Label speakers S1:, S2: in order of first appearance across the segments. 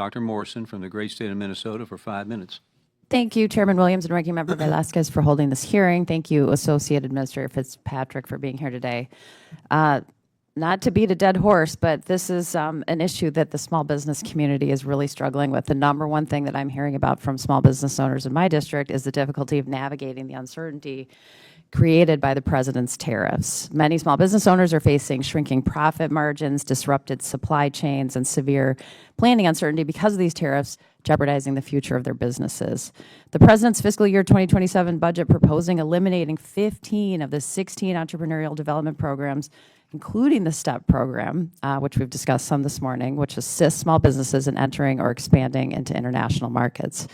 S1: Dr. Morrison from the great state of Minnesota for 5 minutes.
S2: Thank you, Chairman Williams and Ranking Member Velasquez, for holding this hearing. Thank you, Associate Administrator Fitzpatrick, for being here today. Not to beat a dead horse, but this is an issue that the small business community is really struggling with. The number one thing that I'm hearing about from small business owners in my district is the difficulty of navigating the uncertainty created by the president's tariffs. Many small business owners are facing shrinking profit margins, disrupted supply chains, and severe planning uncertainty because of these tariffs, jeopardizing the future of their businesses. The president's fiscal year 2027 budget proposing eliminating 15 of the 16 entrepreneurial development programs, including the STEP program, which we've discussed some this morning, which assists small businesses in entering or expanding into international markets.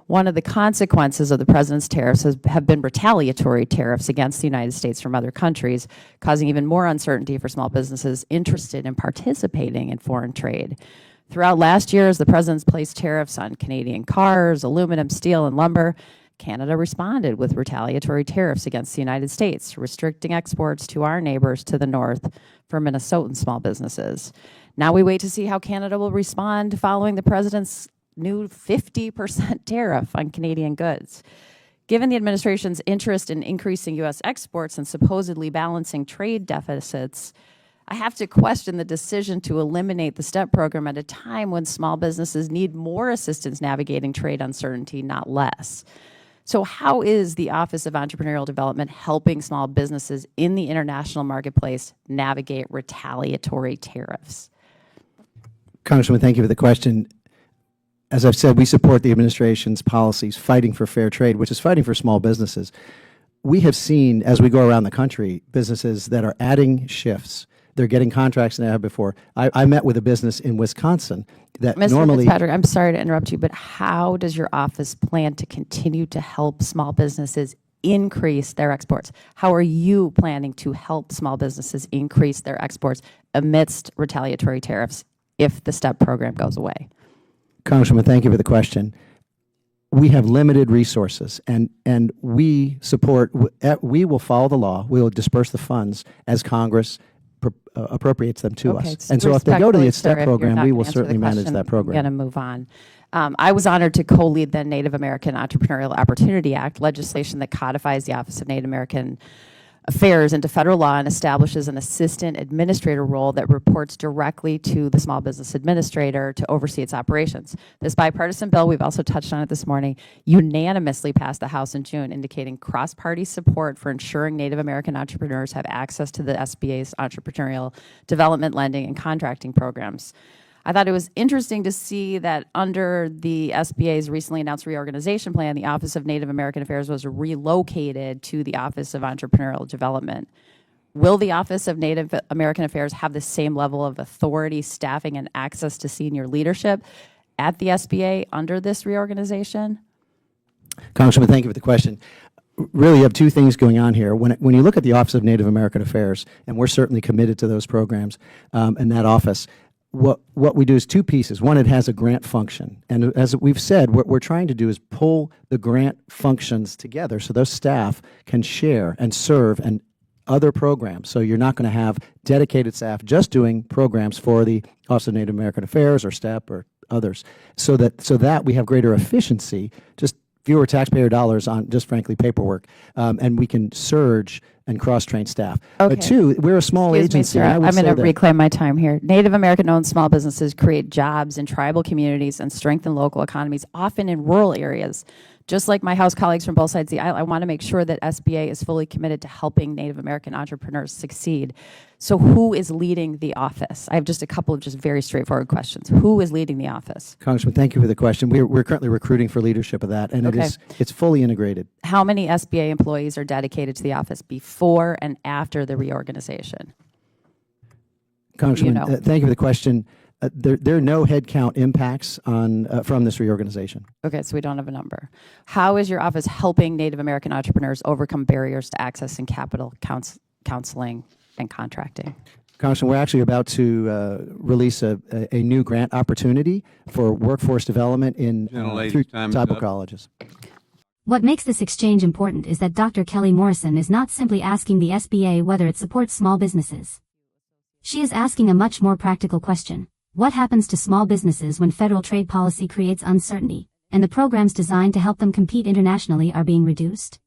S2: One of the consequences of the president's tariffs have been retaliatory tariffs against the United States from other countries, causing even more uncertainty for small businesses interested in participating in foreign trade. Throughout last year, as the president's placed tariffs on Canadian cars, aluminum, steel, and lumber, Canada responded with retaliatory tariffs against the United States, restricting exports to our neighbors to the north for Minnesotan small businesses. Now we wait to see how Canada will respond following the president's new 50% tariff on Canadian goods. Given the administration's interest in increasing U.S. exports and supposedly balancing trade deficits, I have to question the decision to eliminate the STEP program at a time when small businesses need more assistance navigating trade uncertainty, not less. So how is the Office of Entrepreneurial Development helping small businesses in the international marketplace navigate retaliatory tariffs?
S3: Congresswoman, thank you for the question. As I've said, we support the administration's policies fighting for fair trade, which is fighting for small businesses. We have seen, as we go around the country, businesses that are adding shifts. They're getting contracts than they have before. I met with a business in Wisconsin that normally—
S2: Mr. Fitzpatrick, I'm sorry to interrupt you, but how does your office plan to continue to help small businesses increase their exports? How are you planning to help small businesses increase their exports amidst retaliatory tariffs if the STEP program goes away?
S3: Congresswoman, thank you for the question. We have limited resources, and we support— we will follow the law. We will disperse the funds as Congress appropriates them to us. And so if they go to the STEP program, we will certainly manage that program.
S2: I'm going to move on. I was honored to co-lead the Native American Entrepreneurial Opportunity Act, legislation that codifies the Office of Native American Affairs into federal law and establishes an assistant administrator role that reports directly to the small business administrator to oversee its operations. This bipartisan bill, we've also touched on it this morning, unanimously passed the House in June, indicating cross-party support for ensuring Native American entrepreneurs have access to the SBA's entrepreneurial development, lending, and contracting programs. I thought it was interesting to see that under the SBA's recently announced reorganization plan, the Office of Native American Affairs was relocated to the Office of Entrepreneurial Development. Will the Office of Native American Affairs have the same level of authority, staffing, and access to senior leadership at the SBA under this reorganization?
S3: Congresswoman, thank you for the question. Really, you have two things going on here. When you look at the Office of Native American Affairs, and we're certainly committed to those programs and that office, what we do is two pieces. One, it has a grant function. And as we've said, what we're trying to do is pull the grant functions together so those staff can share and serve and other programs. So you're not going to have dedicated staff just doing programs for the Office of Native American Affairs or STEP or others, so that we have greater efficiency, just fewer taxpayer dollars on just frankly paperwork, and we can surge and cross-train staff.
S2: Okay.
S3: But two, we're a small agency.
S2: I'm going to reclaim my time here. Native American-owned small businesses create jobs in tribal communities and strengthen local economies, often in rural areas. Just like my House colleagues from both sides of the aisle, I want to make sure that SBA is fully committed to helping Native American entrepreneurs succeed. So who is leading the office? I have just a couple of just very straightforward questions. Who is leading the office?
S3: Congressman, thank you for the question. We're currently recruiting for leadership of that, and it's fully integrated. How
S2: many SBA employees are dedicated to the office before and after the reorganization?
S3: Congressman, thank you for the question. There are no headcount impacts from this reorganization.
S2: Okay, so we don't have a number. How is your office helping Native American entrepreneurs overcome barriers to accessing capital, counseling, and contracting?
S3: Congressman, we're actually about to release a new grant opportunity for workforce development in through tribal colleges.
S4: What makes this exchange important is that Dr. Kelly Morrison is not simply asking the SBA whether it supports small businesses. She is asking a much more practical question. What happens to small businesses when federal trade policy creates uncertainty, and the programs designed to help them compete internationally are being reduced?